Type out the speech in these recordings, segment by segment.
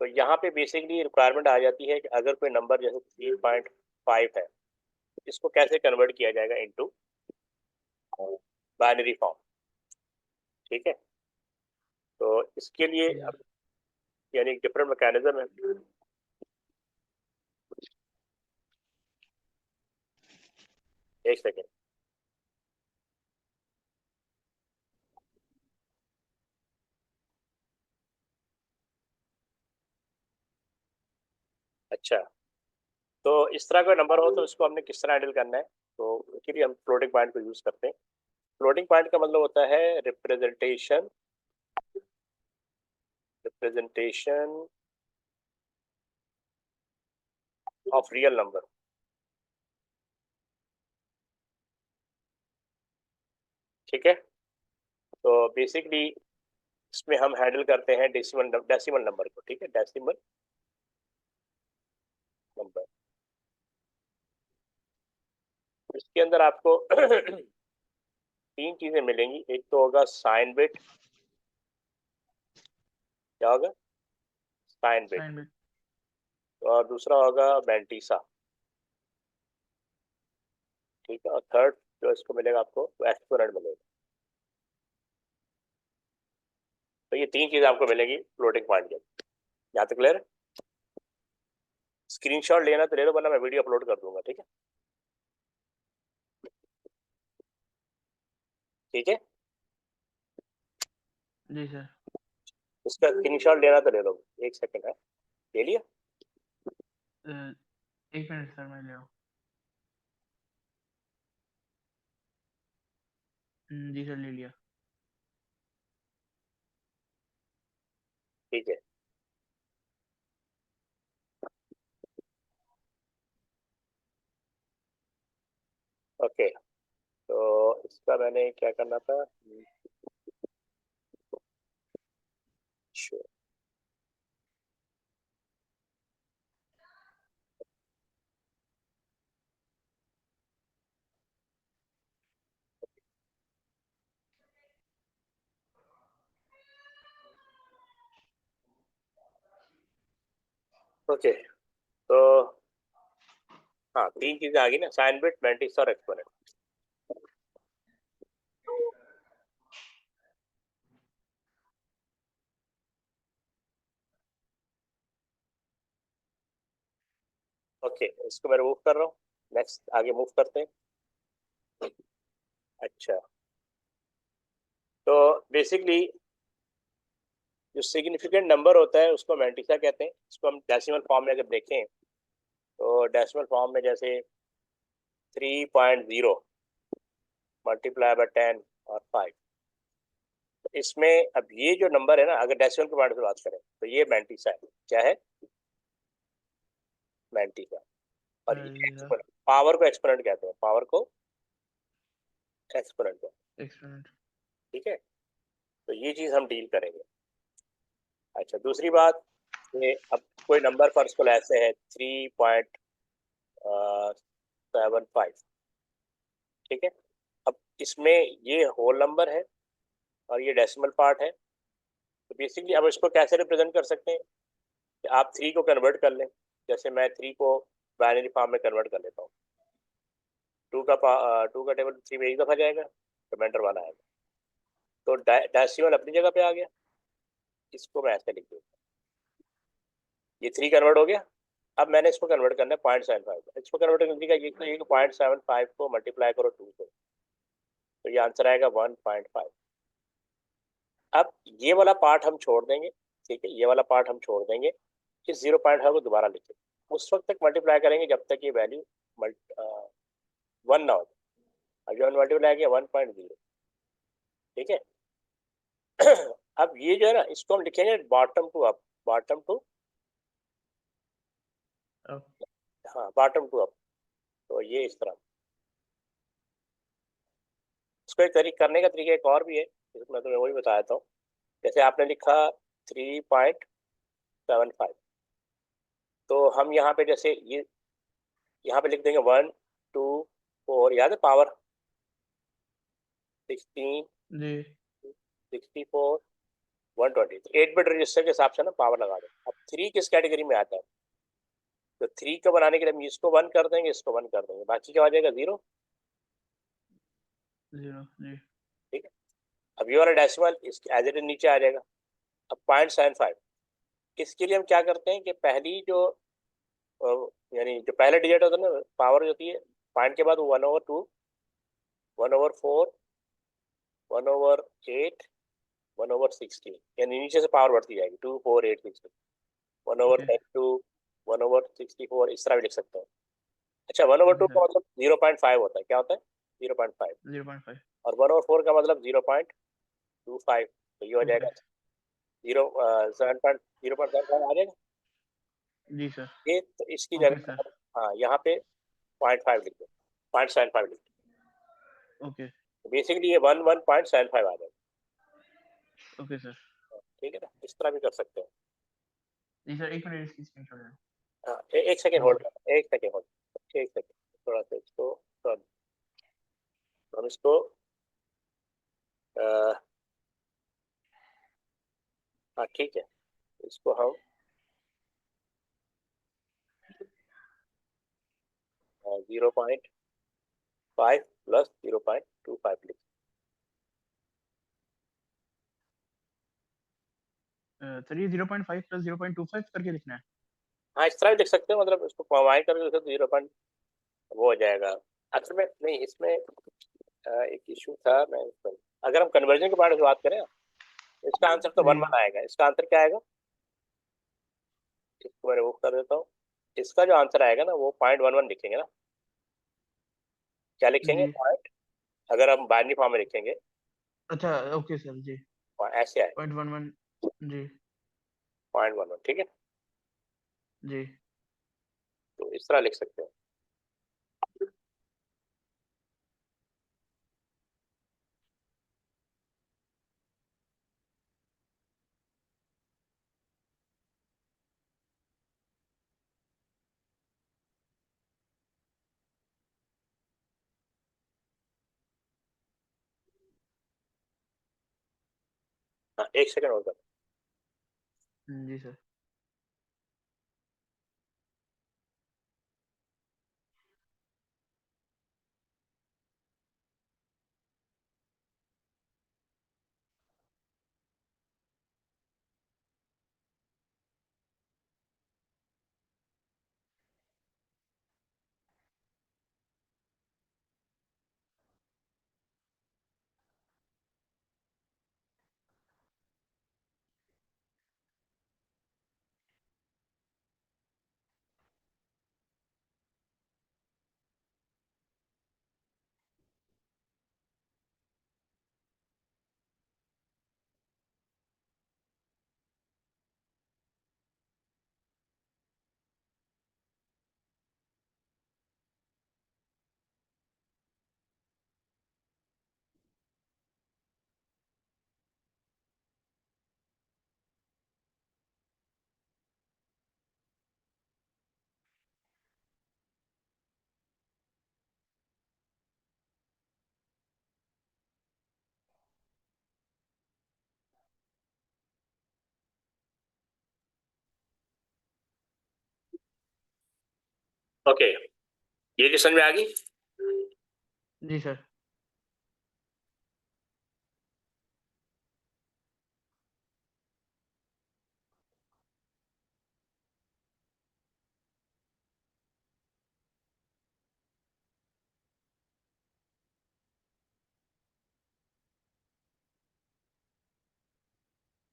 तो यहाँ पे बेसिकली रिक्वायरमेंट आ जाती है कि अगर कोई नंबर जैसे 3.5 है, इसको कैसे कन्वर्ट किया जाएगा इनटू बाइनरी फॉर्म। ठीक है, तो इसके लिए अब यानी एक डिफरेंट मैकेनिज्म है। एक सेकेंड। अच्छा, तो इस तरह का नंबर हो तो इसको हमने किस तरह हैंडल करना है, तो उसके लिए हम फ्लोटिंग पॉइंट को यूज करते हैं। फ्लोटिंग पॉइंट का मतलब होता है रिप्रेजेंटेशन ऑफ रियल नंबर। ठीक है, तो बेसिकली इसमें हम हैंडल करते हैं डेसिमल नंबर को। ठीक है, डेसिमल नंबर। इसके अंदर आपको तीन चीजें मिलेंगी। एक तो होगा साइन बिट। क्या होगा? Sign bit. और दूसरा होगा बेंटीसा। ठीक है, और थर्ड जो इसको मिलेगा आपको वो एक्सपोनेंट मिलेगा। तो ये तीन चीजें आपको मिलेंगी फ्लोटिंग पॉइंट के। यहाँ तक क्लियर है? स्क्रीनशॉट लेना तो ले लो, वरना मैं वीडियो अपलोड कर दूंगा। ठीक है, ठीक है, जी सर। इसका स्क्रीनशॉट लेना तो ले लो। एक सेकंड है, ले लिया? एक मिनट सर, मैं ले रहा हूँ। जी सर, ले लिया। ठीक है, ओके। तो इसका मैंने क्या करना था? Sure. ओके, तो हाँ, तीन चीजें आ गई ना, साइन बिट, बेंटिस और एक्सपोनेंट। ओके, इसको मैं रिमूव कर रहा हूँ। नेक्स्ट आगे मूव करते हैं। अच्छा, तो बेसिकली जो सिग्निफिकेंट नंबर होता है उसको मेंटिसा कहते हैं। इसको हम डेसिमल फॉर्म में अगर देखें तो डेसिमल फॉर्म में जैसे 3.0 मल्टीप्लाई बाय 10 और 5। तो इसमें अब ये जो नंबर है ना, अगर डेसिमल के बारे में बात करें तो ये मेंटिसा है। क्या है? मेंटिसा। और ये जी सर। पावर को एक्सपोनेंट कहते हैं, पावर को एक्सपोनेंट कहते एक्सपेरिमेंट। हैं। ठीक है, तो ये चीज हम डील करेंगे। अच्छा, दूसरी बात, ये अब कोई नंबर फर्स्ट को ऐसे है 3.75। ठीक है, अब इसमें ये होल नंबर है और ये डेसिमल पार्ट है। तो बेसिकली अब इसको कैसे रिप्रेजेंट कर सकते हैं कि आप 3 को कन्वर्ट कर लें। जैसे मैं 3 को बाइनरी फॉर्म में कन्वर्ट कर लेता हूँ। 2 का टेबल 3 में एक दफा जाएगा, रिमाइंडर 1 आएगा। तो डेसिमल अपनी जगह पे आ गया। इसको मैं ऐसे लिख दूंगा, ये 3 कन्वर्ट हो गया। अब मैंने इसको कन्वर्ट करना है 0.75। इसको कन्वर्ट करने का ये 0.75 को मल्टीप्लाई करो 2 से, तो ये आंसर आएगा 1.5। अब ये वाला पार्ट हम छोड़ देंगे। ठीक है, ये वाला पार्ट हम छोड़ देंगे। इस 0.5 को दोबारा लिखें। उस वक्त तक मल्टीप्लाई करेंगे जब तक ये वैल्यू 1 ना हो। अब जब मल्टीप्लाई किया 1.0। ठीक है, अब ये जो है ना, इसको हम लिखेंगे bottom to up. Bottom to, अब हाँ, बॉटम टू अप। तो ये इस तरह। इसको एक तरीके करने का तरीका एक और भी है, मैं तुम्हें वही बता देता हूँ। जैसे आपने लिखा 3.75, तो हम यहाँ पे जैसे ये यहाँ पे लिख देंगे 1 2 4। याद है पावर 16 जी 64 120, तो 8 बिट रजिस्टर के हिसाब से ना पावर लगा दो। अब 3 किस कैटेगरी में आता है, तो 3 को बनाने के लिए हम इसको 1 कर देंगे, इसको 1 कर देंगे, बाकी क्या आ जाएगा 0। 0 जी। ठीक है, अब ये वाला डेसिमल एज इट इज नीचे आ जाएगा। अब 0.75, इसके लिए हम क्या करते हैं कि पहली जो यानी जो पहला डिजिट होता है ना, पावर होती है पॉइंट के बाद 1/2, 1/4, 1/8, 1/16, यानी नीचे से पावर बढ़ती जाएगी, 2, 4, 8, 16, ओके 1/32, 1/64, इस तरह भी लिख सकते हैं। अच्छा, 1/2 ओके का सर। मतलब 0.5 होता है, क्या होता है 0.5, 0.5 और 1/4 का मतलब 0.25, तो ये हो ओके जाएगा 0.7 आ जाएगा। जी सर। ये तो इसकी ओके जगह, सर। हाँ यहाँ पे 0.5 लिख दो, 0.75 लिख ओके दो, बेसिकली ये 1.75 आ जाएगा। Okay sir. ठीक है ना, इस तरह भी कर सकते हैं। जी सर, एक मिनट इसकी स्क्रीनशॉट लेना। हाँ, एक सेकेंड होल्ड करना, एक सेकेंड होल्ड, एक सेकेंड, थोड़ा सा इसको, थोड़ा हम इसको अ, हाँ ठीक है, इसको हम 0.5 प्लस 0.25 लिख, सर ये 0.5 प्लस 0.25 करके लिखना है। हाँ इस तरह भी लिख सकते हैं, मतलब इसको कंबाइन करके लिखो तो 0. वो हो जाएगा। असल में नहीं, इसमें एक इशू था, मैं अगर हम कन्वर्जन के बारे में बात करें, इसका आंसर तो जी 1 आएगा। इसका आंसर क्या आएगा, इसको मैं रिमूव कर देता हूँ। इसका जो आंसर आएगा ना, वो 0.11 लिखेंगे ना, क्या लिखेंगे जी। पॉइंट, अगर हम बाइनरी फॉर्म में लिखेंगे अच्छा ओके सर जी। ऐसे आएगा 0.11 जी 0.11, ठीक है, जी। तो इस तरह लिख सकते हैं। हाँ एक सेकंड और कर, जी सर। ओके, ये जो समझ में आ गई। जी सर।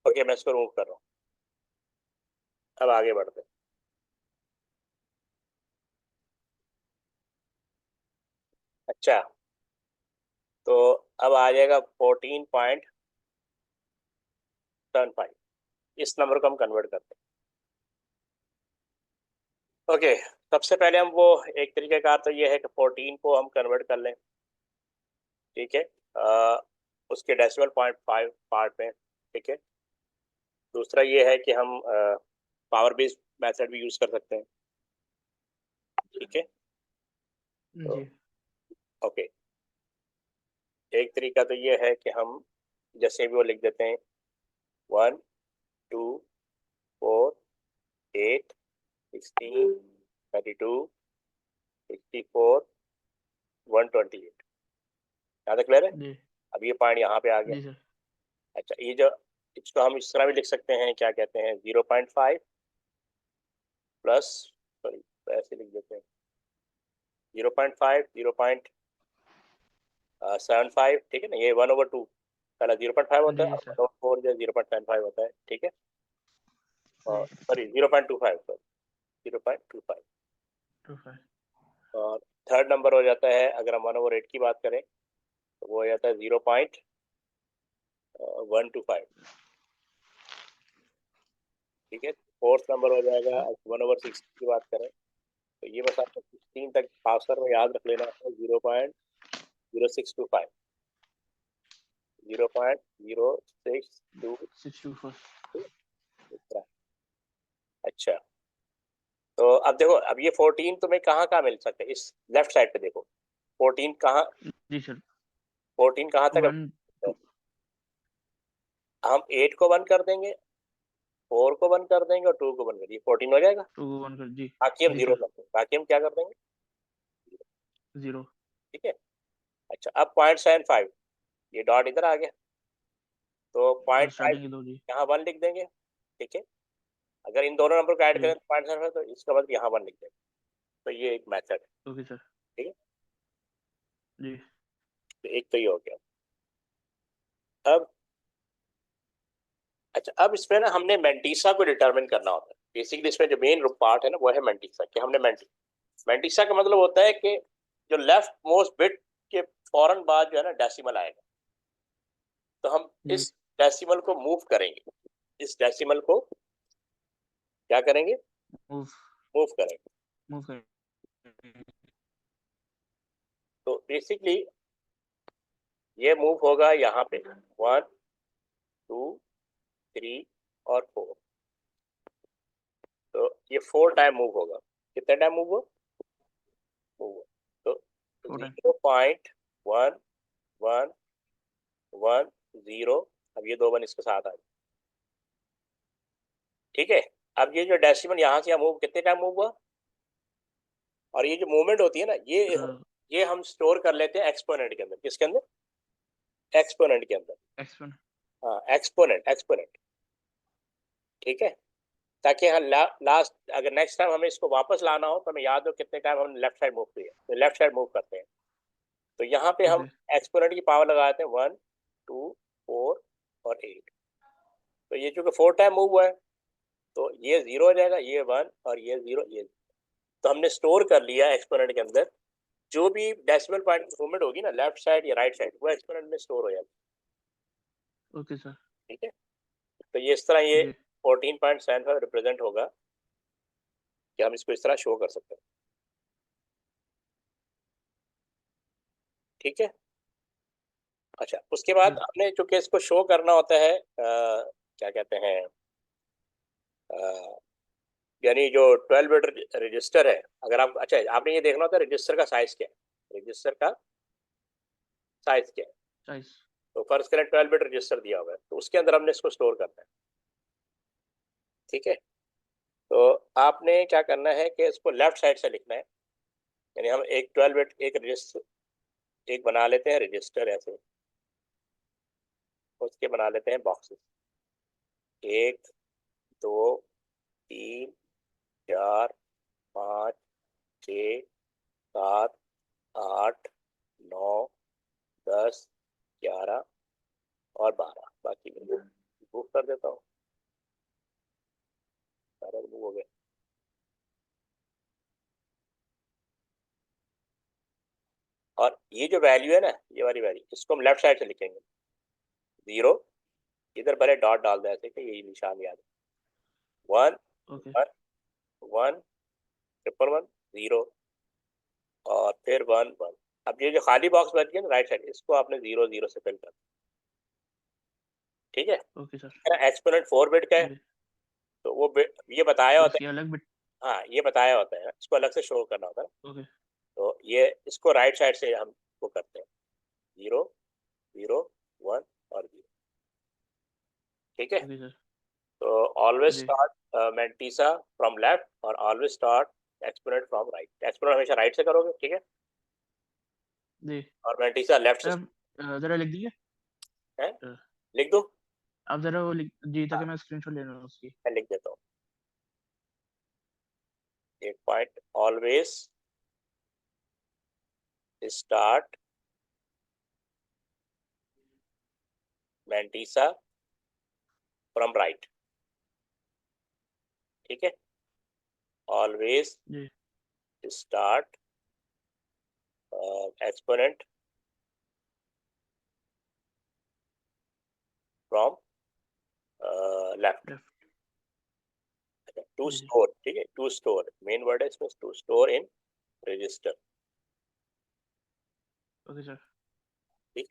ओके, मैं इसको रिमूव कर रहा हूँ, अब आगे बढ़ते हैं। अच्छा, तो अब आ जाएगा 14.75, इस नंबर को हम कन्वर्ट करते हैं। ओके, सबसे पहले हम वो, एक तरीके का तो ये है कि 14 को हम कन्वर्ट कर लें, ठीक है, उसके डेसिमल पॉइंट 5 पार्ट में, ठीक है। दूसरा ये है कि हम पावर बेस्ड मेथड भी यूज कर सकते हैं, ठीक है। तो जी ओके, एक तरीका तो ये है कि हम जैसे भी वो लिख देते हैं 1 2 4 8 16 32 64 128। यहाँ तक क्लियर है? जी अब ये पॉइंट यहाँ पे आ गया। जी सर। अच्छा, ये जो इसको हम इस तरह भी लिख सकते हैं, क्या कहते हैं, 0.5 प्लस, सॉरी ऐसे लिख देते हैं 0.5 0.75, ठीक है ना, ये 1/2 पहला 0.5 होता जी है जी और सर। 1/4 जो 0.75 होता है, ठीक है। और जी सॉरी 0.25, सॉरी 0.25। 25। और थर्ड नंबर हो जाता है, अगर हम 1/8 की बात करें तो वो हो जाता है 0.125, ठीक है। फोर्थ नंबर हो जाएगा, 1/6 की बात करें तो ये बस आपको 16 तक खासकर में याद रख लेना है, 0.0625, 0.0625। 624। अच्छा, तो अब देखो, अब ये 14 तुम्हें कहाँ कहाँ मिल सकते हैं, इस लेफ्ट साइड पे देखो 14 कहाँ, जी सर। 14 कहाँ तक 1 है? 2 हम 8 को 1 कर देंगे, 4 को 1 कर देंगे और 2 को 1 कर देंगे, 14 हो जाएगा। 2 1 कर। जी बाकी हम जी जीरो सर। कर देंगे, बाकी हम क्या कर देंगे, 0 ठीक है। अच्छा, अब 0.75, ये डॉट इधर आ गया तो और 0.5 स्टार्टिंग की 2 जी। यहाँ 1 लिख देंगे, ठीक है। अगर इन दोनों नंबर को ऐड जी करें तो 0.75, तो इसका मतलब यहाँ 1 लिख देंगे। तो ये एक मेथड है, ओके सर। ठीक है। जी तो एक तो ये हो गया। अब अच्छा, अब इसमें ना हमने मेंटिसा को डिटरमिन करना होता है। बेसिकली इसमें जो मेन पार्ट है ना वो है मेंटिसा, कि हमने मेंटिसा का मतलब होता है कि जो लेफ्ट मोस्ट बिट के फौरन बाद जो है ना डेसिमल आएगा, तो हम जी। इस डेसिमल को मूव करेंगे, इस डेसिमल को क्या करेंगे, मूव मूव करेंगे। मूव कर। तो बेसिकली ये मूव होगा यहाँ पे 1 2 3 और 4, तो ये 4 टाइम मूव होगा। कितने टाइम मूव हो, मूव, तो 4 टाइम। 0.1110, अब ये 2 1 इसके साथ आ गए, ठीक है। अब ये जो डेसिमल यहाँ से मूव कितने टाइम मूव हुआ, और ये जो मूवमेंट होती है ना, ये हम स्टोर कर लेते हैं एक्सपोनेंट के अंदर। किसके अंदर, एक्सपोनेंट के अंदर। एक्सपेंड। हाँ, एक्सपोनेंट, एक्सपोनेंट, ठीक है। ताकि हाँ लास्ट अगर नेक्स्ट टाइम हमें इसको वापस लाना हो तो हमें याद हो कितने टाइम हम लेफ्ट साइड मूव किए, तो लेफ्ट साइड मूव करते हैं। तो यहाँ पे हम ओके एक्सपोनेंट की पावर लगाते हैं 1 2 4 और 8। तो ये चूंकि 4 टाइम मूव हुआ है तो ये 0 हो जाएगा, ये 1 और ये 0, ये 0। तो हमने स्टोर कर लिया एक्सपोनेंट के अंदर, जो भी डेसिमल पॉइंट मूवमेंट होगी ना लेफ्ट साइड या राइट साइड, वो एक्सपोनेंट में स्टोर हो जाएगी, ओके सर। ठीक है। तो ये इस तरह ये जी 14.75 रिप्रेजेंट होगा, कि हम इसको इस तरह शो कर सकते हैं, ठीक है। अच्छा, उसके बाद जी हमने चूंकि इसको शो करना होता है क्या कहते हैं, यानी जो 12 बिट रजिस्टर है, अगर आप, अच्छा आपने ये देखना होता है रजिस्टर का साइज क्या है, रजिस्टर का साइज क्या है। साइज। तो फर्ज करें 12 बिट रजिस्टर दिया हुआ है, तो उसके अंदर हमने इसको स्टोर करना है, ठीक है। तो आपने क्या करना है कि इसको लेफ्ट साइड से लिखना है, यानी हम एक 12 बिट एक रजिस्टर एक बना लेते हैं रजिस्टर ऐसे, उसके बना लेते हैं बॉक्सेस, 1 2 3 4 5 6 7 8 9 10 11 और 12, बाकी मैं रिमूव कर देता हूँ, सारे रिमूव हो गए। और ये जो वैल्यू है ना, ये वाली वैल्यू, इसको हम लेफ्ट साइड से लिखेंगे 0, इधर भले डॉट डाल दे ऐसे कि यही निशान याद है, 1 ओके 1 1 ट्रिपल 1 0 और फिर 1 1। अब ये जो खाली बॉक्स बच गया ना राइट साइड, इसको आपने 0 0 से फिल कर, ठीक है। Okay sir. एक्सपोनेंट 4 बिट का है, जी तो वो ये बताया तो होता इसकी अलग बिट। है, हाँ ये बताया होता है, इसको अलग से शो करना होता है ना। ओके तो ये इसको राइट साइड से हम वो करते हैं 0 0 1 और 0, ठीक है। Okay sir. तो ऑलवेज जी स्टार्ट मैंटीसा फ्रॉम लेफ्ट और always start exponent from right. Exponent हमेशा राइट से करोगे, ठीक है, जी और मैंटीसा लेफ्ट सर, से। आप ज़रा लिख दीजिए। है, अ, लिख दो। आप ज़रा वो लिख जी, हाँ, ताकि मैं स्क्रीनशॉट ले लूँ उसकी। मैं लिख देता हूँ। एक point, always start mantissa from right, ठीक है, ऑलवेज जी start exponent from left. Left. To जी जी स्टोर, ठीक है, टू स्टोर मेन वर्ड है इसमें, to store in register, okay sir. ठीक।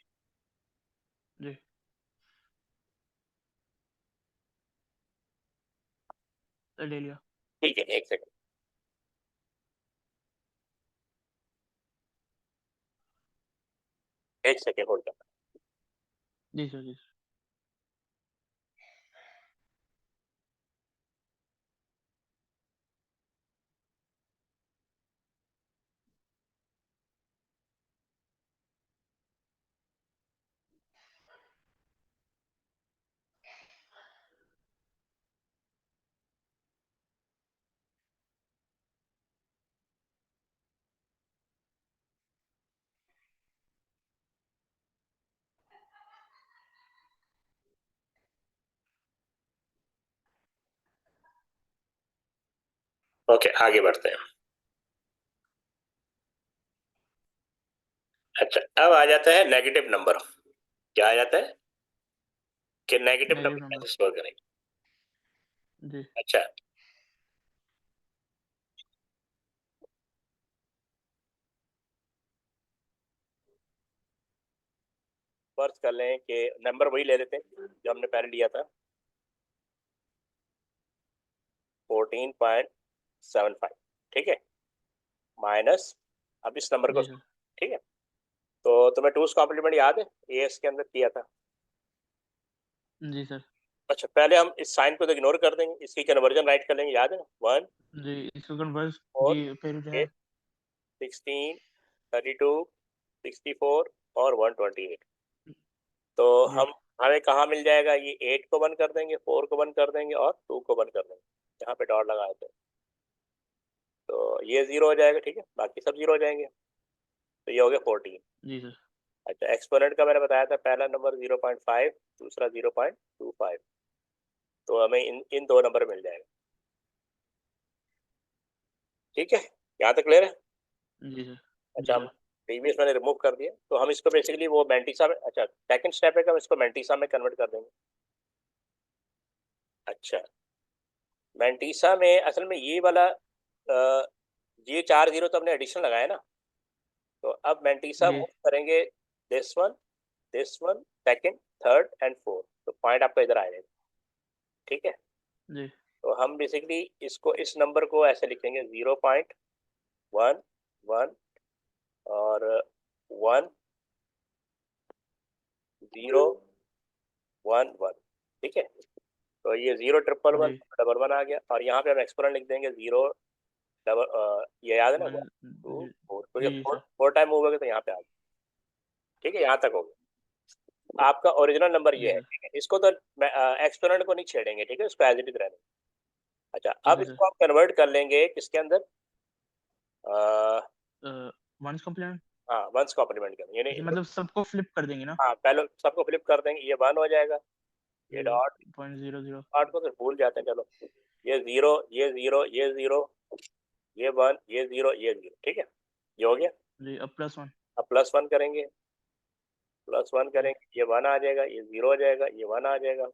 जी सर, ले लिया। ठीक है, एक सेकंड। एक सेकंड होल्ड करना। जी सर, जी सर। ओके, आगे बढ़ते हैं। अच्छा, अब आ जाता है नेगेटिव नंबर। क्या आ जाता है कि नेगेटिव नेगेटिव नंबर नंबर। कैसे स्टोर करेंगे। जी अच्छा, फर्ज कर लें कि नंबर वही ले लेते हैं जो हमने पहले लिया था, 14.75, ठीक है, माइनस, अब इस नंबर को, जी सर। ठीक है। तो तुम्हें टूस कॉम्प्लीमेंट याद है, एएस के अंदर किया था। जी सर। अच्छा, पहले हम इस साइन को तो इग्नोर कर देंगे, इसकी कन्वर्जन राइट कर लेंगे, याद है ना, 1, जी इसको कन्वर्स। 4, जी फिर जो है 8, 16, 32, 64 और 128। तो जी हमें कहाँ मिल जाएगा, ये 8 को 1 कर देंगे, 4 को 1 कर देंगे और 2 को 1 कर देंगे, यहाँ पे डॉट लगाए थे। तो ये 0 हो जाएगा, ठीक है, बाकी सब 0 हो जाएंगे। तो ये हो गया 14। जी सर। अच्छा, एक्सपोनेंट का मैंने बताया था, पहला नंबर 0.5, दूसरा 0.25। तो हमें इन इन दो नंबर मिल जाएगा, ठीक है, यहाँ तक क्लियर है। जी सर। अच्छा, जी हम सर। प्रीवियस मैंने रिमूव कर दिया, तो हम इसको बेसिकली वो मैंटीसा में, अच्छा सेकंड स्टेप है कि हम इसको मैंटीसा में कन्वर्ट कर देंगे। अच्छा, मैंटीसा में असल में ये वाला ये 4 0 तो हमने एडिशन लगाया ना, तो अब मैंटीसा जी मूव करेंगे this one, second, third and fourth, तो पॉइंट आपका इधर आएगा, ठीक है। जी तो हम बेसिकली इसको, इस नंबर को ऐसे लिखेंगे 0.11 और 1011, ठीक है। तो ये 0 1 1 1 जी डबल 1 आ गया, और यहाँ पे हम एक्सपोनेंट लिख देंगे 0 डबल, ये याद है ना, 1 वन। 2 जी 4, तो ये जी four sir. Four time move हो गया, तो यहाँ पे आ गया, ठीक है, यहाँ तक हो गया। आपका ओरिजिनल नंबर ये जी है, सर। ठीक है, इसको तो एक्सपोनेंट को नहीं छेड़ेंगे, ठीक है, इसको एज इट इज रहने। अच्छा, अब ओके सर। इसको हम कन्वर्ट कर लेंगे किसके अंदर, वंस कॉम्प्लीमेंट। हाँ, वंस कॉम्प्लीमेंट करेंगे, यानी अच्छा, मतलब सबको फ्लिप कर देंगे ना। हाँ, पहले सबको फ्लिप कर देंगे, ये 1 हो जाएगा, ये जी डॉट, 0.00। डॉट को तो भूल जाते हैं, चलो, ये 0, ये 0, ये 0, ये 1, ये 0, ये 0, ठीक है, ये हो गया। जी अब +1। अब +1 करेंगे, +1 जी करेंगे, ये 1 आ जाएगा, ये 0 हो जाएगा, ये 1 आ जाएगा,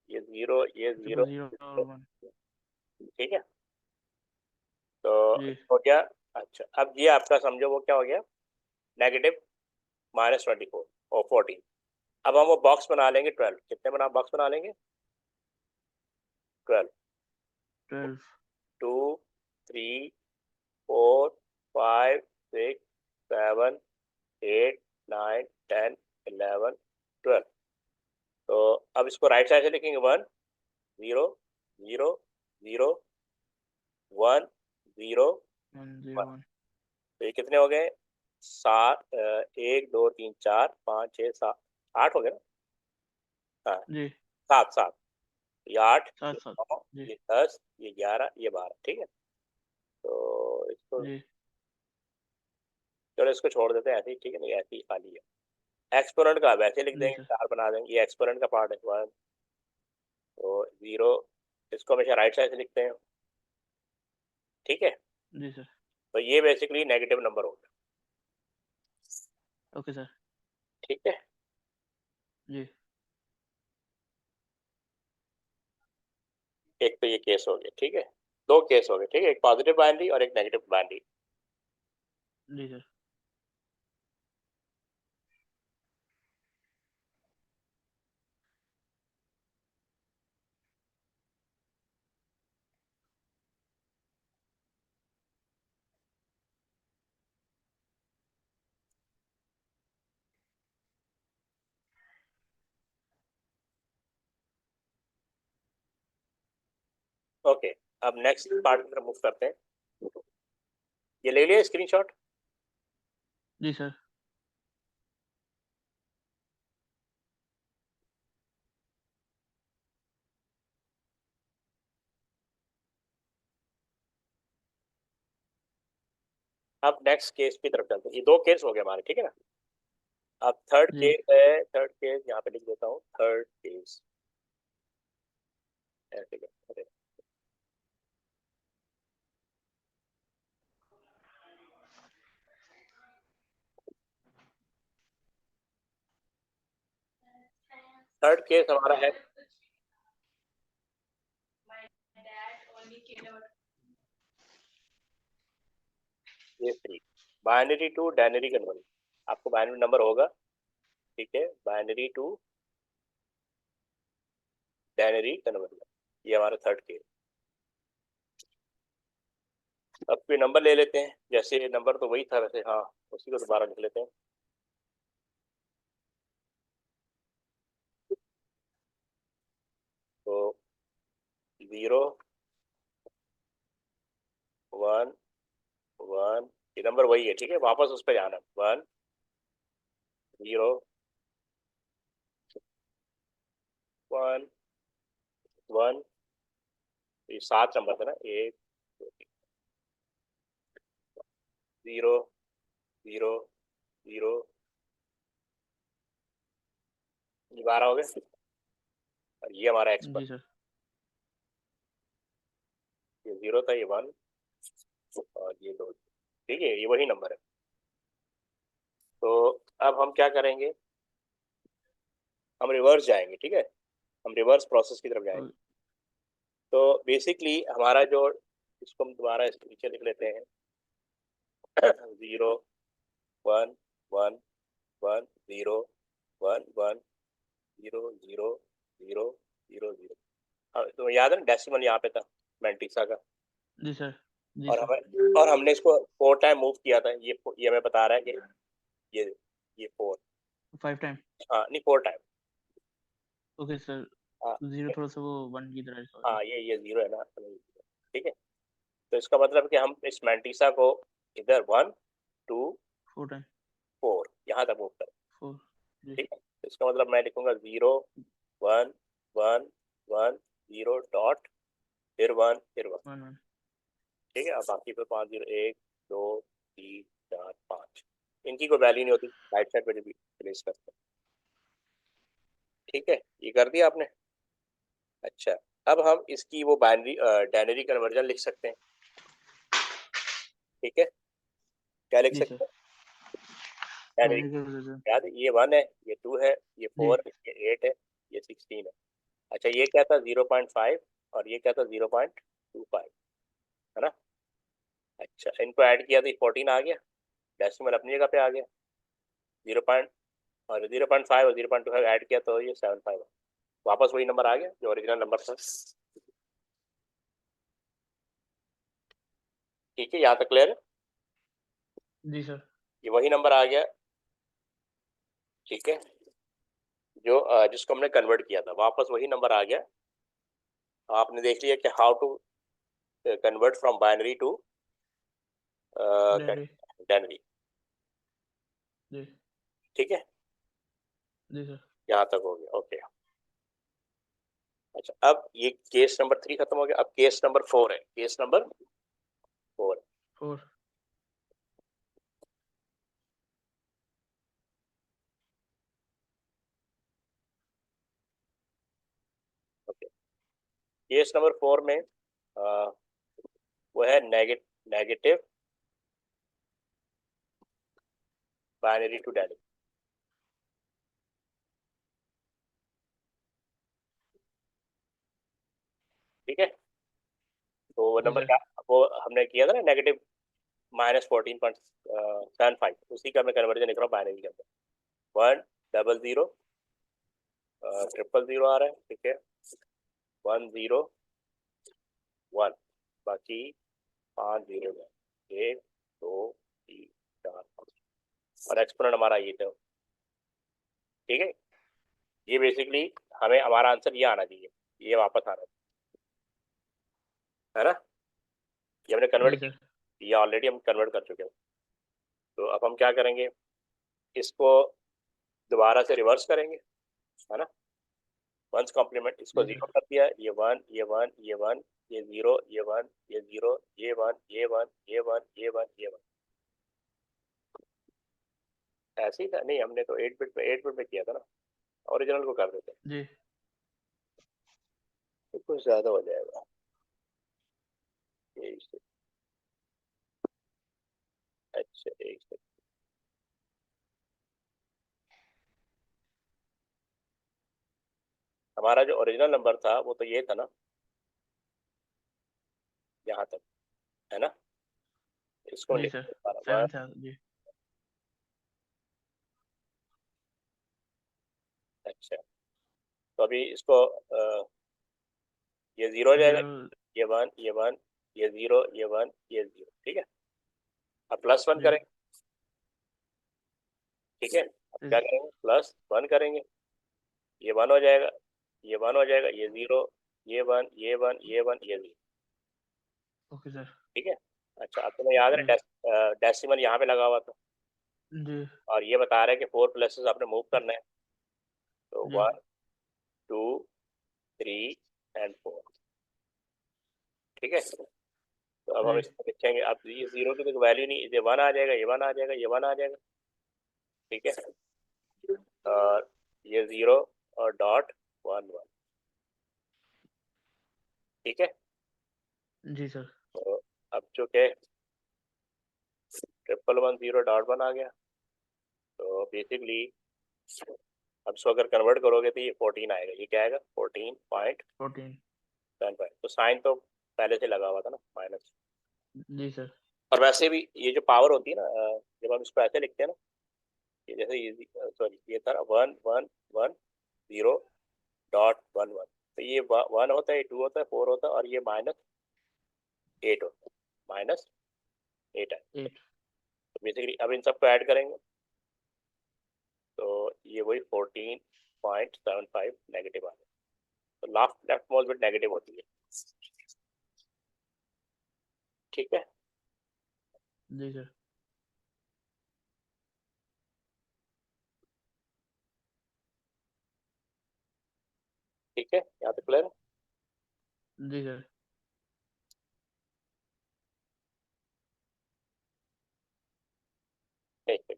ये 0, ये अच्छा, 0, बस 0 और 1। ठीक है। तो जी हो गया। अच्छा, अब ये आपका समझो वो क्या हो गया, नेगेटिव -24 और 14। अब हम वो बॉक्स बना लेंगे 12, कितने बना बॉक्स बना लेंगे, 12, 12। 2, 3, 4, 5, 6, 7, 8, 9, 10, 11, 12। तो अब इसको राइट साइड से लिखेंगे 1 0 0 0 1 0 1। तो ये कितने हो गए? 7 1 2 3 4 5 6 7 8 हो गए ना? हाँ जी 7 7, ये 8, ये 7 9, जी ये 10, ये 11, ये 12। ठीक है, तो इसको जी चलो इसको छोड़ देते हैं ऐसे ही, ठीक है ना, ये ऐसे ही खाली है। एक्सपोनेंट का वैसे लिख जी देंगे, सर 4 बना देंगे, ये एक्सपोनेंट का पार्ट है 1 तो 0, इसको हमेशा राइट साइड से लिखते हैं। ठीक है, जी सर तो ये बेसिकली नेगेटिव नंबर हो गया। ओके सर ठीक है, जी एक तो ये केस हो गया। ठीक है, 2 केस हो गए। ठीक है, एक पॉजिटिव बाइनरी और एक नेगेटिव बाइनरी। जी सर ओके, अब नेक्स्ट पार्ट की तरफ मूव करते हैं। ये ले लिया स्क्रीनशॉट। जी सर अब नेक्स्ट केस की तरफ चलते हैं। ये 2 केस हो गए हमारे, ठीक है ना। अब थर्ड जी केस है, थर्ड केस यहाँ पे लिख देता हूँ, थर्ड केस ऐसे करते हैं। थर्ड केस हमारा है ये 3, बाइनरी टू डायनरी कन्वर्जन। आपको बाइनरी नंबर होगा, ठीक है, बाइनरी टू डायनरी कन्वर्जन, ये हमारा थर्ड केस। अब कोई नंबर ले लेते हैं, जैसे नंबर तो वही था वैसे, हाँ उसी को दोबारा लिख लेते हैं। तो 0 1 1, ये नंबर वही है, ठीक है, वापस उस पर जाना। 1 0 1 1, ये 7 नंबर था ना, 1 0 0 0, ये 12 हो गए। और ये हमारा एक्स पर, जी सर ये 0 था, ये 1 और ये 2। ठीक है, ये वही नंबर है। तो अब हम क्या करेंगे, हम रिवर्स जाएंगे। ठीक है, हम रिवर्स प्रोसेस की तरफ जाएंगे। तो बेसिकली हमारा जो, इसको हम दोबारा इसके नीचे लिख लेते हैं 0 1 1 1 0 1 1 0 0 0 0 0। तो याद है ना, डेसिमल यहाँ पे था मैंटिसा का। जी सर जी और सर हमें, और हमने इसको 4 टाइम मूव किया था। ये हमें बता रहा है कि ये 4, 5 टाइम हाँ नहीं 4 टाइम। ओके सर हाँ 0 थोड़ा सा वो 1 की तरह सॉरी हाँ, ये 0 है ना, ठीक है। तो इसका मतलब कि हम इस मैंटिसा को इधर 1 2 4 टाइम 4 यहाँ तक मूव करें। 4 जी ठीक है, तो इसका मतलब मैं लिखूंगा 0 1 1 1 0 डॉट, फिर 1 फिर 1। 1 1 ठीक है, अब बाकी फिर 5 0 1 2 3 4 5, इनकी कोई वैल्यू नहीं होती, राइट साइड पे भी प्लेस करते हैं। ठीक है, ये कर दिया आपने। अच्छा, अब हम इसकी वो बाइनरी डायनरी कन्वर्जन लिख सकते हैं। ठीक है, क्या लिख जी सर सकते हैं? डायनरी, डायनेमिक कंवर्जन याद है, ये 1 है, ये 2 है, ये जी 4 है, ये 8 है, ये 16 है। अच्छा, ये क्या था 0.5 और ये क्या था 0.25, है ना। अच्छा, इनको ऐड किया तो 14 आ गया, डेसिमल अपनी जगह पे आ गया। 0 पॉइंट और 0.5 और 0.25 ऐड किया तो ये 75, वापस वही नंबर आ गया जो ओरिजिनल नंबर था। ठीक है, यहाँ तक क्लियर है, जी सर ये वही नंबर आ गया। ठीक है, जिसको हमने कन्वर्ट किया था, वापस वही नंबर आ गया। आपने देख लिया कि how to convert from binary to denary. Denary. जी ठीक है, जी सर। यहाँ तक हो गया। ओके, अच्छा अब ये केस नंबर 3 खत्म हो गया। अब केस नंबर 4 है। Case number 4 4। Okay, case number 4 में वो है नेगेटिव बाइनरी टू डेनरी। ठीक है, तो वो जी नंबर सर। क्या, वो हमने किया था ना, नेगेटिव -14.75, उसी का हमने कन्वर्जन लिख रहा हूँ बाइनरी के अंदर। 100 000 आ रहा है। ठीक है, 101, बाकी 5 0 है, 1 2 3 4 और एक्सपोनेंट हमारा ये था। ठीक है, ये बेसिकली हमें हमारा आंसर ये आना चाहिए, ये वापस आना चाहिए, है ना। ये हमने कन्वर्ट जी सर। किया, ये ऑलरेडी हम कन्वर्ट कर चुके हैं। तो अब हम क्या करेंगे, इसको दोबारा से रिवर्स करेंगे, है ना। वंस कॉम्प्लीमेंट, इसको जी सर। जीरो कर दिया, ये 1 ये 1 ये 1 ये 0 ये 1 ये 0 ये 1 ये 1 ये 1 ये 1 ये 1। ऐसे ही था नहीं, हमने तो 8 बिट में किया था ना, ओरिजिनल को कर देते जी तो कुछ ज्यादा हो जाएगा। एक से, अच्छा एक से, हमारा जो ओरिजिनल नंबर था वो तो ये था ना, यहाँ तक, है ना। इसको जी लिख सर। दोबारा 7 1। था जी। अच्छा, तो अभी इसको ये 0 हो जाएगा, 0। ये 1 ये 1 ये 0 ये 1 ये 0। ठीक है, अब +1 जी करें। ठीक है, अब जी क्या सर। करेंगे, +1 करेंगे, ये 1 हो जाएगा, ये 1 हो जाएगा, ये 0 ये 1 ये 1 ये 1 ये 0। Okay sir. ठीक है, अच्छा अब तुम्हें याद जी है डेसिमल यहाँ पे लगा हुआ था, जी और ये बता रहा है कि 4 प्लेसेस आपने मूव करना है, तो जी 1 2 3 एंड 4। ठीक है, तो अब हम जी इसको लिखेंगे। अब ये 0 की तो वैल्यू नहीं, ये 1 आ जाएगा, ये 1 आ जाएगा, ये 1 आ जाएगा। ठीक है, और ये 0 और डॉट 1 1। ठीक है, जी सर। तो अब चूंकि 1 1 0 डॉट 1 आ गया, तो बेसिकली अब इसको अगर कन्वर्ट करोगे तो ये 14 आएगा। ये क्या आएगा, 14.75। 14। तो साइन तो पहले से लगा हुआ था ना, माइनस। जी सर। और वैसे भी ये जो पावर होती है ना, जब हम इसको ऐसे लिखते हैं ना, ये जैसे ये, सॉरी ये था ना 1 1 1 0.11, तो ये 1 होता है, ये 2 होता है, 4 होता है, और ये -8 होता है, -8 है। 8। तो बेसिकली अब इन सबको ऐड करेंगे, तो ये वही 14.75 नेगेटिव आ गया। तो लेफ्ट मोस्ट बिट नेगेटिव होती है। ठीक है, जी सर। ठीक है, यहाँ तक क्लियर है। जी सर। ठीक है,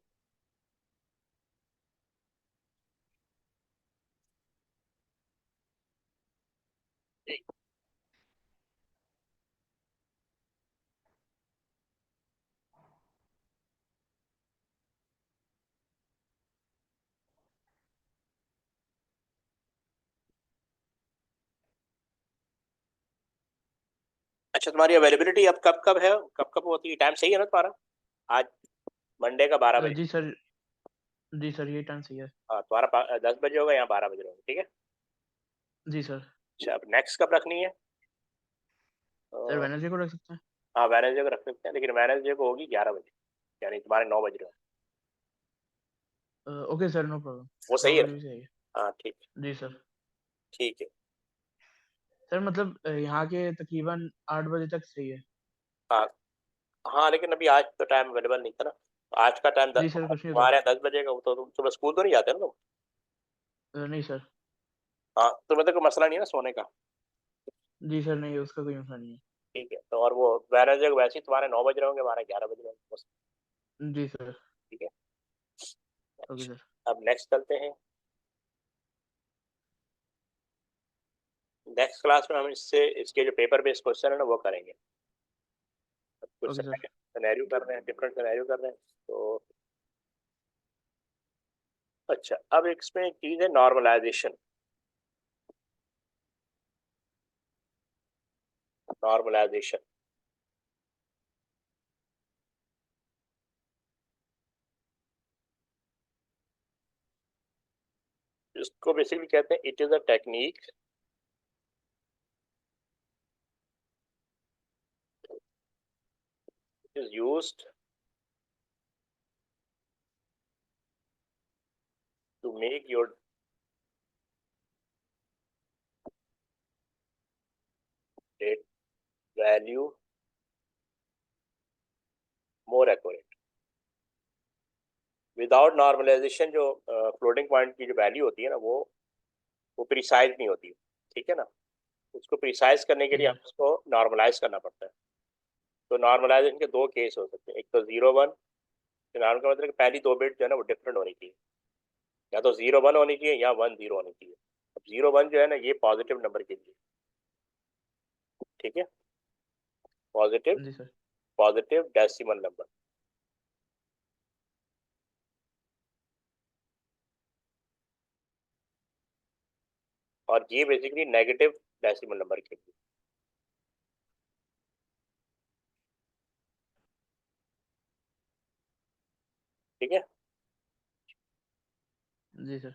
अच्छा तुम्हारी अवेलेबिलिटी अब कब कब है, कब कब होती है, टाइम सही है ना तुम्हारा, आज मंडे का 12 बजे। जी सर। जी सर, ये टाइम सही है। हाँ, तुम्हारा 10 बजे होगा, यहाँ 12 बजे होगा। ठीक है, जी सर। अच्छा अब नेक्स्ट कब रखनी है। सर अ, वेडनेसडे को रख सकते हैं। हाँ वेडनेसडे को रख सकते हैं, लेकिन वेडनेसडे को होगी 11 बजे, यानी तुम्हारे 9 बज रहे हो। Okay sir, no problem. वो 9 सही है बजे ना, भी सही है। हाँ ठीक जी सर। ठीक है। सर मतलब यहाँ के तकरीबन 8 बजे तक सही है। हाँ हाँ, लेकिन अभी आज तो टाइम अवेलेबल नहीं था ना। आज का टाइम जी सर, कुछ नहीं होता। हमारे यहाँ 10 बजे का, तो तुम सुबह स्कूल तो नहीं जाते ना तुम? नहीं सर। हाँ, तुम्हें तो कोई मसला नहीं है ना सोने का? जी सर, नहीं उसका कोई मसला नहीं है। ठीक है, तो और वो वेडनेसडे को वैसे ही तुम्हारे 9 बज रहे होंगे, हमारे 11 बज रहे होंगे बस। जी सर। ठीक है। Okay sir. अब नेक्स्ट चलते हैं। नेक्स्ट क्लास में हम इससे इसके जो पेपर बेस्ड क्वेश्चन है ना वो करेंगे। अब कुछ ओके सर। सिनेरियो कर रहे हैं, डिफरेंट सिनेरियो कर रहे हैं तो। अच्छा, अब इसमें एक चीज है नॉर्मलाइजेशन। नॉर्मलाइजेशन इसको बेसिकली कहते हैं, it is a technique is used to make your data value more accurate. Without normalisation जो फ्लोटिंग पॉइंट की जो वैल्यू होती है ना वो प्रिसाइज नहीं होती। ठीक है ना? उसको प्रिसाइज करने के जी लिए सर। हम उसको नॉर्मलाइज करना पड़ता है। तो नॉर्मलाइजेशन के दो केस हो सकते हैं, एक तो 0 1। नॉर्मल का मतलब कि पहली दो बिट जो है ना वो डिफरेंट होनी चाहिए। या तो 0 1 होनी चाहिए या 1 0 होनी चाहिए। अब 0 1 जो है ना ये पॉजिटिव नंबर के लिए। ठीक है? पॉजिटिव जी सर। Positive decimal number. और ये बेसिकली नेगेटिव डेसिमल नंबर के लिए। ठीक है? जी सर।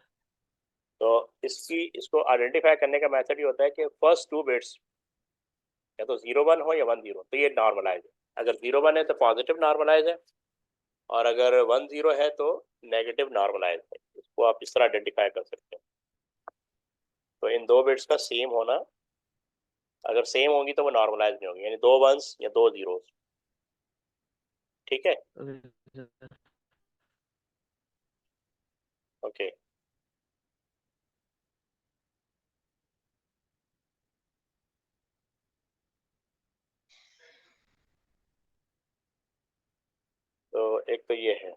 तो इसको आइडेंटिफाई करने का मेथड ये होता है कि फर्स्ट टू बिट्स या तो 0 1 हो या 1 0, तो ये नॉर्मलाइज है। अगर 0 1 है तो पॉजिटिव नॉर्मलाइज है, और अगर 1 0 है तो नेगेटिव नॉर्मलाइज है। इसको आप इस तरह आइडेंटिफाई कर सकते हैं। तो इन दो बिट्स का सेम होना, अगर सेम होंगी तो वो नॉर्मलाइज नहीं होंगी, यानी दो वंस या दो जीरोस। ठीक है? Okay sir. ओके। तो एक तो ये है।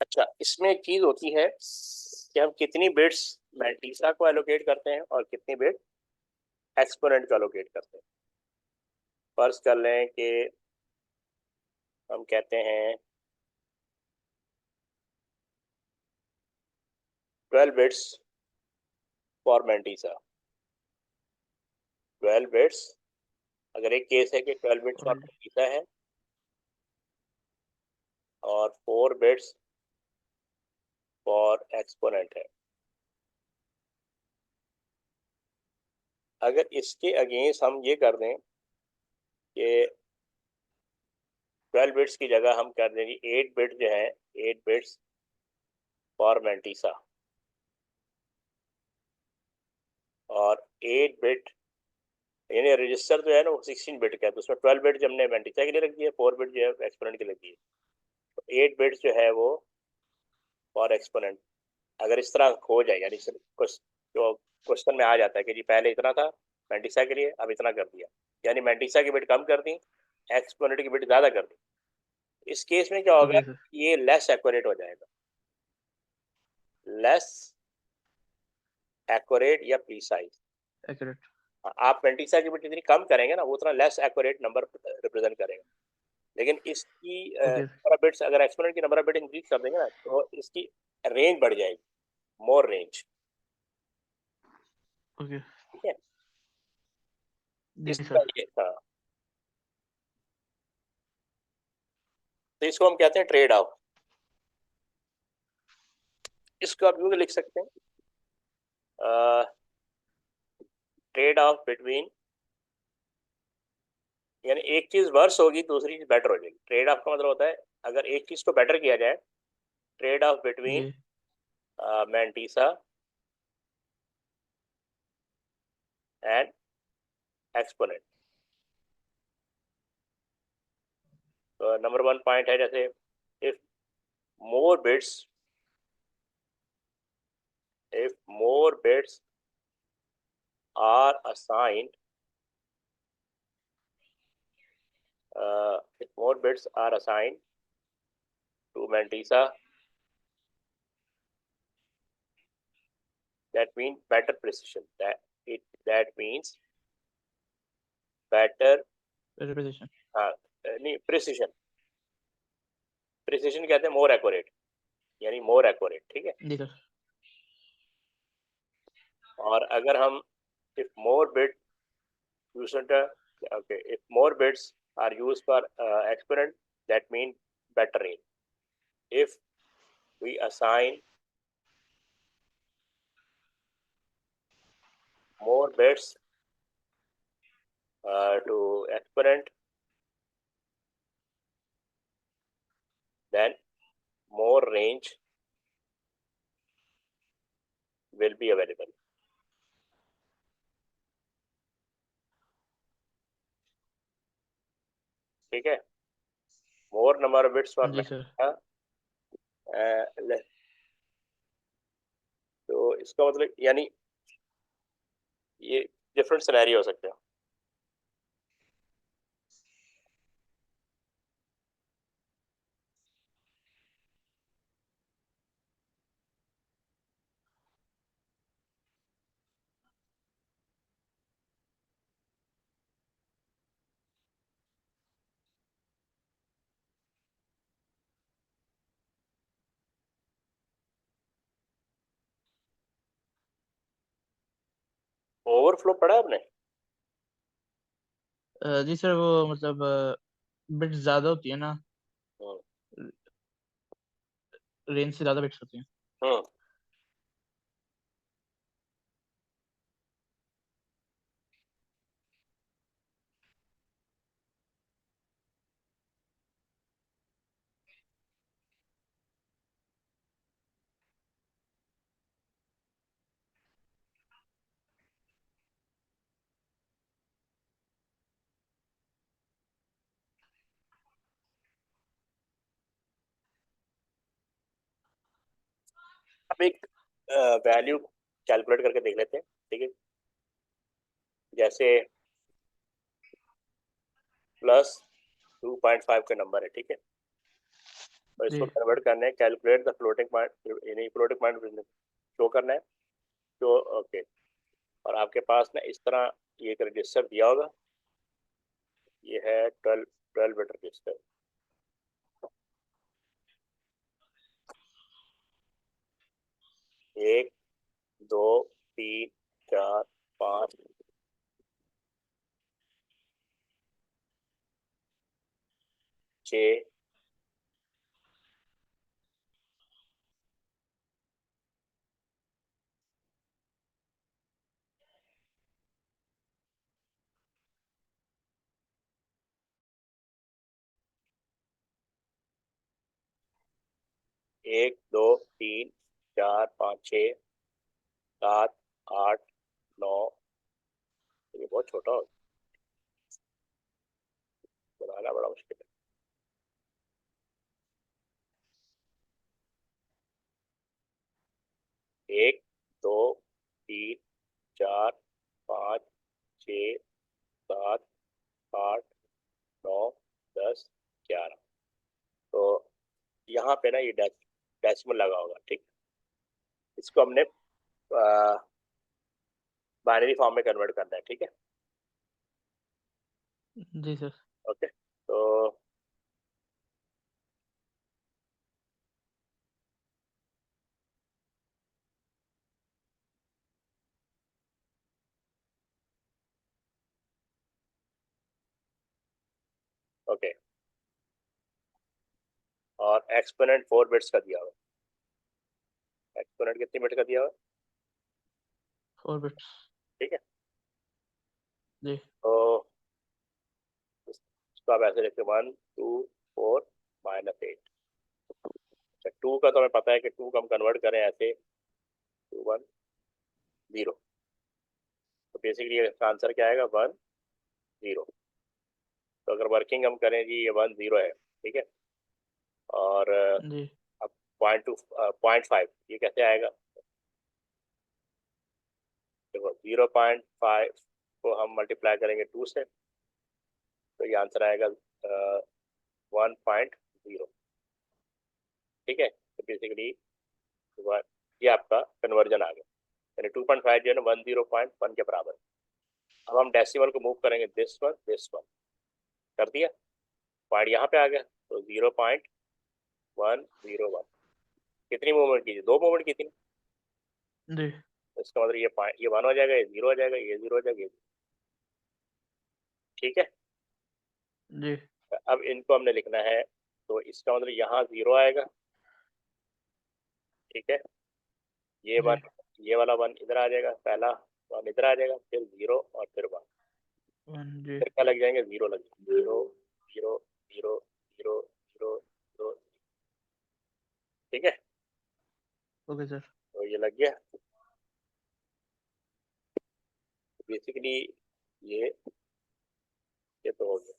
अच्छा, इसमें एक चीज होती है कि हम कितनी बिट्स मैंटीसा को एलोकेट करते हैं और कितनी बिट एक्सपोनेंट को एलोकेट करते हैं। फर्ज कर लें कि हम कहते हैं 12 बिट्स फॉर मैंटीसा। 12 बिट्स, अगर एक केस है कि 12 बिट्स फॉर ओके। मैंटीसा है और 4 बिट्स फॉर एक्सपोनेंट है। अगर इसके अगेंस्ट हम ये कर दें कि 12 बिट्स की जगह हम कर देंगे 8 बिट जो है, 8 बिट्स फॉर मैंटीसा, और 8 बिट यानी रजिस्टर जो है ना वो 16 बिट का है, तो उसमें 12 बिट जो हमने मैंटीसा के लिए रख दिया, 4 बिट जो है एक्सपोनेंट के लिए रख दिए। तो 8 बिट्स जो है वो फॉर एक्सपोनेंट। अगर इस तरह हो जाए, यानी कुछ जो क्वेश्चन में आ जाता है कि जी पहले इतना था मैंटीसा के लिए, अब इतना कर दिया, यानी मैंटीसा की बिट कम कर दी, एक्सपोनेंट की बिट ज़्यादा कर दी। इस केस में क्या होगा? Okay sir. ये लेस एक्यूरेट हो जाएगा। लेस एक्यूरेट या प्रीसाइज। एक्यूरेट। आप मेंटिसा की बिट जितनी कम करेंगे ना, वो उतना लेस एक्यूरेट नंबर रिप्रेजेंट करेगा। लेकिन इसकी ओके नंबर ऑफ बिट्स, अगर एक्सपोनेंट की नंबर ऑफ बिट इंक्रीज कर देंगे ना, तो इसकी रेंज बढ़ जाएगी, मोर रेंज। ओके। ठीक है, जी इसका सर। ये था। तो इसको हम कहते हैं ट्रेड ऑफ। इसको आप यूं लिख सकते हैं, ट्रेड ऑफ बिटवीन, यानी एक चीज वर्स होगी दूसरी चीज बेटर हो जाएगी। ट्रेड ऑफ का मतलब होता है अगर एक चीज को बेटर किया जाए, trade off between ji mantissa and exponent. तो नंबर वन पॉइंट है, जैसे if more bits, if more bits are assigned, if more bits are assigned to Mantisa, that means better precision. That means better, representation. नहीं precision, precision कहते हैं more accurate, यानी more accurate। ठीक है, जी sir. और अगर हम if more bit used, okay, if more bits are used for exponent, that means better range. If we assign more bits to exponent, then more range will be available. ठीक है, more number of bits for जी सर। less। तो इसका मतलब यानी ये different scenario हो सकते हैं। ओवरफ्लो पढ़ा है आपने? जी सर, वो मतलब बिट्स ज्यादा होती है ना, हम्म रेंज से ज्यादा बिट्स होती हैं। हम्म। अब एक वैल्यू कैलकुलेट करके देख लेते हैं। ठीक है, जैसे +2.5 का नंबर है। ठीक है, और इसको जी कन्वर्ट करना है, कैलकुलेट द फ्लोटिंग पॉइंट, यानी फ्लोटिंग पॉइंट शो करना है। तो ओके, और आपके पास ना इस तरह ये एक रजिस्टर दिया होगा, ये है 12 बिट रजिस्टर। 1 2 3 4 5 6 1 2 3 4 5 6 7 8 9। ये बहुत छोटा हो, बनाना बड़ा मुश्किल 1 2 3 4 5 6 7 8 9 10 11। तो यहाँ पे ना ये डेसिमल लगा होगा। ठीक, इसको हमने बाइनरी फॉर्म में कन्वर्ट करना है, ठीक है। जी सर। ओके, तो ओके, और एक्सपोनेंट 4 बिट्स का दिया हुआ। एक्सपोनेंट कितनी बिट का दिया हुआ? 4 बिट्स। ठीक है, जी तो इसको आप ऐसे लिखते 1 2 4 -8। अच्छा, 2 का तो हमें पता है कि 2 का हम कन्वर्ट करें ऐसे 2 1 0, तो बेसिकली इसका आंसर क्या आएगा? 1 0। तो अगर वर्किंग हम करें जी, ये 1 0 है, ठीक है, और जी अब 0.5 ये कैसे आएगा? देखो 0.5 को हम मल्टीप्लाई करेंगे 2 से, तो ये आंसर आएगा 1.0। ठीक है, तो बेसिकली ये आपका कन्वर्जन आ गया, यानी 2.5 जो है ना 10.1 के बराबर। अब हम डेसिमल को मूव करेंगे, दिस वन कर दिया, पॉइंट यहाँ पे आ गया, तो 0.101। कितनी मूवमेंट की थी? 2 मूवमेंट की थी ना? जी तो इसका मतलब ये 1 हो जाएगा, ये 0 हो जाएगा, ये 0 हो जाएगा, ये 0। ठीक है, जी अब इनको हमने लिखना है, तो इसका मतलब यहाँ 0 आएगा, ठीक है, ये जी 1, ये वाला 1 इधर आ जाएगा, पहला 1 इधर आ जाएगा, फिर 0 और फिर 1, 1 जी। फिर क्या लग जाएंगे? 0 लग जाएंगे, 0 0 0 0 0 0। ठीक है, ओके सर। तो ये लग गया बेसिकली। ये ये तो हो गया।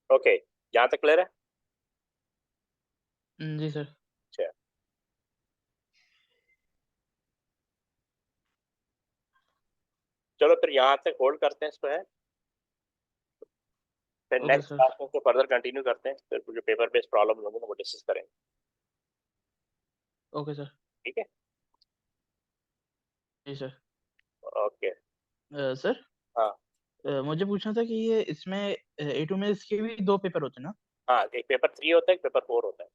ओके, यहाँ तक क्लियर है? जी सर। अच्छा, चलो फिर यहाँ तक होल्ड करते हैं इसको, है। फिर ओके नेक्स्ट सर। क्लास में इसको फर्दर कंटिन्यू करते हैं, फिर जो पेपर बेस्ड प्रॉब्लम होंगे ना वो डिस्कस करेंगे। Okay sir. ठीक है, जी सर। ओके। सर, हाँ मुझे पूछना था कि ये इसमें ए टू में इसके भी 2 पेपर होते हैं ना? हाँ, एक पेपर 3 होता है, एक पेपर 4 होता है।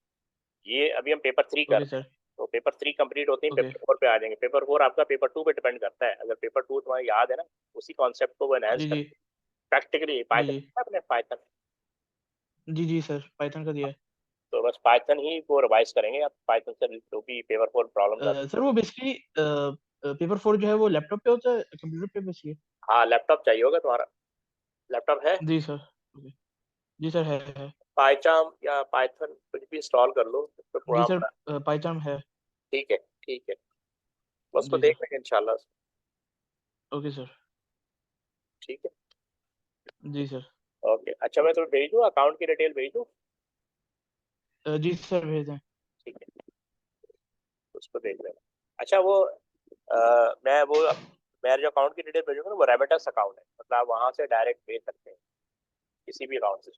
ये अभी हम पेपर 3 कर ओके रहे हैं, सर। तो पेपर 3 कंप्लीट होते ही ओके। पेपर 4 पे आ जाएंगे। पेपर 4 आपका पेपर 2 पे डिपेंड करता है। अगर पेपर 2 तुम्हारा याद है ना, उसी कॉन्सेप्ट को वो एनहांस जी, कर जी। प्रैक्टिकली जी, पाइथन, जी। अपने पाइथन, जी, जी सर, पाइथन का दिया है। तो बस पाइथन ही को रिवाइज करेंगे। आप पाइथन से जो भी पेपर 4 प्रॉब्लम्स आते सर वो बेसिकली पेपर 4 जो है वो लैपटॉप पे होता है, कंप्यूटर पे बेसिकली? हैं, हाँ लैपटॉप चाहिए होगा तुम्हारा। लैपटॉप है? जी सर। ओके। जी सर, है। पाइचाम या पाइथन कुछ भी इंस्टॉल कर लो, उस पर जी प्रोग्राम सर, बना। पाइथन है। ठीक है, ठीक है, बस उसको जी देख सर। लेंगे इंशाल्लाह। Okay sir. ठीक है, जी सर। ओके। अच्छा, मैं तुम्हें भेज दूँ, अकाउंट की डिटेल भेज दूँ? जी सर, भेज दें। ठीक है, उसको देख लेना। अच्छा, वो मैं जो अकाउंट की डिटेल भेजूंगा ना, वो रेमिटेंस अकाउंट है, मतलब आप वहां से डायरेक्ट भेज सकते हैं। किसी भी अकाउंट से।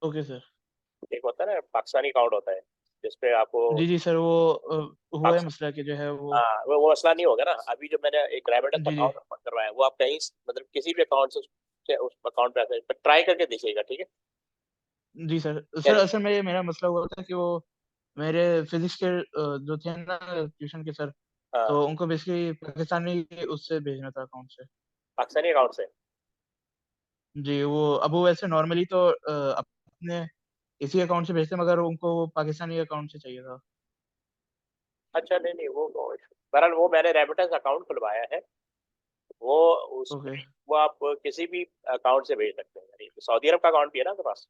Okay sir. एक होता है ना पाकिस्तानी अकाउंट होता है जिसपे आपको जी जी सर, वो हुआ है पाकिस्तान, मसला कि जो है वो। हाँ वो मसला नहीं होगा ना। अभी जो मैंने एक रेमिटेंस जी जी अकाउंट ओपन करवाया है, वो आप कहीं मतलब किसी भी अकाउंट से उस अकाउंट पे ट्राई करके देखिएगा, ठीक है। जी सर। क्या सर असल में मेरा मसला हुआ था कि वो मेरे फिजिक्स के जो थे ना ट्यूशन के सर, हाँ, तो उनको बेसिकली पाकिस्तानी उससे भेजना था अकाउंट से। पाकिस्तानी अकाउंट से। जी वो अब वो वैसे नॉर्मली तो अपने इसी अकाउंट से भेजते हैं, मगर उनको वो पाकिस्तानी अकाउंट से चाहिए था। अच्छा, नहीं नहीं, वो बहरहाल वो मैंने रेमिटेंस अकाउंट खुलवाया है। वो उसमें ओके। वो आप किसी भी अकाउंट से भेज सकते हैं। यानी सऊदी अरब का अकाउंट भी है ना आपके पास?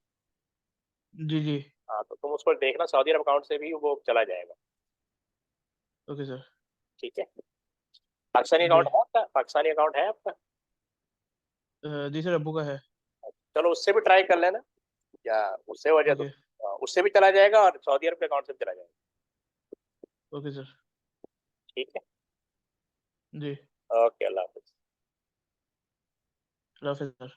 जी जी। हाँ, तो तुम उसको देखना, सऊदी अरब अकाउंट से भी वो चला जाएगा। Okay sir. ठीक है। पाकिस्तानी जी। अकाउंट है आपका? पाकिस्तानी अकाउंट है आपका? जी सर, अब्बू का है। चलो उससे भी ट्राई कर लेना। या उससे हो जाए तो ओके। उससे भी चला जाएगा और सऊदी अरब के अकाउंट से भी चला जाएगा। Okay sir. ठीक है। जी। ओके, अल्लाह हाफिज। अल्लाह हाफिज़ सर।